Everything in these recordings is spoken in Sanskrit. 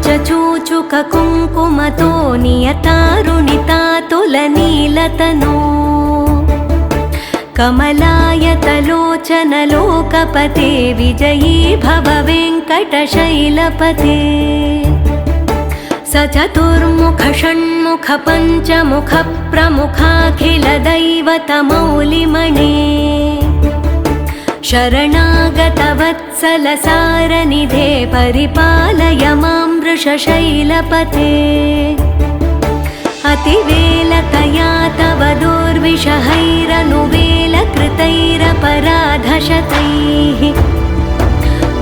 चूचुक कुङ्कुमतो नियतारुणितातुलनीलतनो कमलायतलोचनलोकपते विजयी भव वेङ्कटशैलपते स चतुर्मुख षण्मुख पञ्चमुख प्रमुखाखिलदैवतमौलिमणे शरणागतवत्सलसारनिधे परिपालय मां वृषशैलपते अतिवेलतया तव दुर्विषहैरनुवेलकृतैरपराधशतैः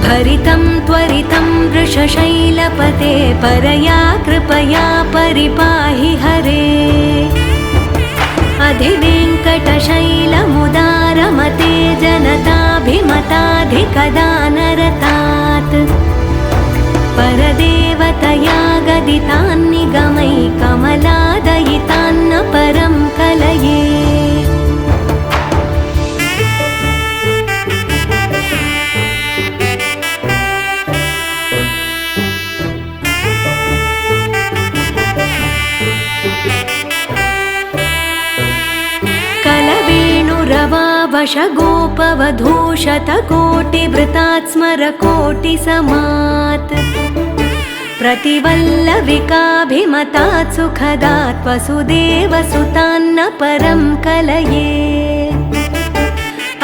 भरितं त्वरितं वृषशैलपते परया कृपया परिपाहि हरे अधिवेङ्कटशैलमुदारमते जनताभिमताधिकदानरतात् परदेवतया गदितान्निगमै कमलादयितान्न परं कलये कलवेणुरवावशगोपवधूशतकोटिवृतात् स्मरकोटिसमात् प्रतिवल्लविकाभिमतात् सुखदात् वसुदेवसुतान्न परं कलये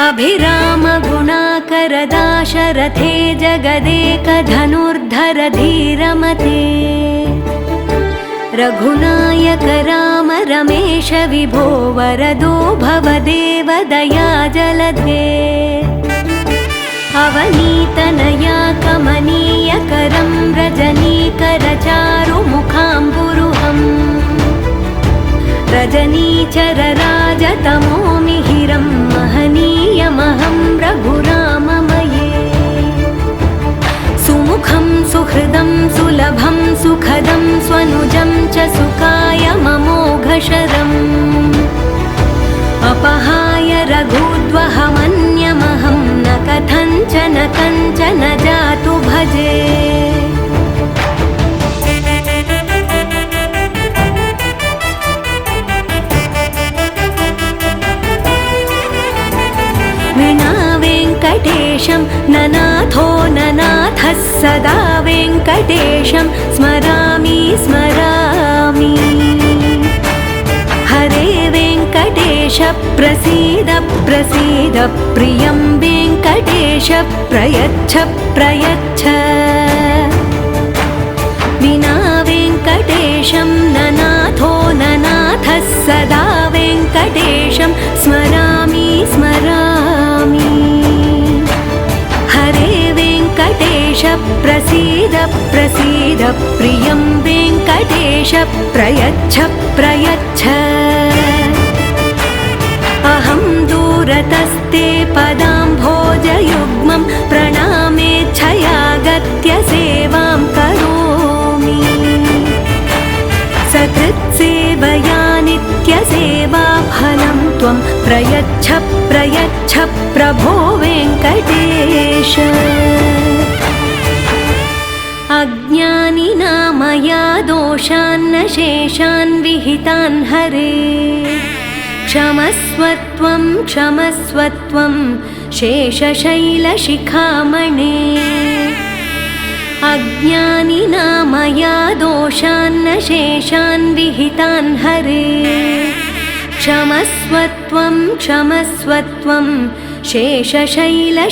अभिरामगुणाकरदाशरथे जगदेकधनुर्धर धीरमते रघुनायक राम रमेश विभो वरदो भवदेव दया जलधे अवनीतनया कमनीयकरं रजनीकरचारुमुखाम्बुरुहम् रजनीचरराजतमो मिहिरं महनीयमहं रघुराममये सुमुखं सुहृदं सुलभं सुखदं स्वनुजं च सुखाय ममोघशरम् अपहाय रघुद्वहमन्यमहं न कथञ्चन जातु भजे विना वेङ्कटेशं ननाथो ननाथः सदा वेङ्कटेशं स्मरामि स्मरामि हरे वेङ्कटेश प्रसीद प्रसीद प्रियं वेङ्कटेश प्रयच्छ प्रयच्छ विना वेङ्कटेशं ननाथो ननाथः सदा वेङ्कटेशं स्मरामि स्मरामि हरे वेङ्कटेश प्रसीद प्रसीद प्रियं वेङ्कटेश प्रयच्छ प्रयच्छ अहं दूरतस्ते पदाम्भोजयुग्मं प्रणामेच्छयागत्य सेवां करोमि सकृत्सेवया नित्यसेवाफलं त्वं प्रयच्छ प्रयच्छ प्रभो वेङ्कटेश अज्ञानिना मया दोषान्न शेषान् विहितान् हरे क्षमस्वत्वं क्षमस्वत्वं शेषशैलशिखामणे अज्ञानिना मया दोषान्न शेषान् विहितान् हरे क्षमस्वत्वं क्षमस्वत्वं शेषशैलशिखामणे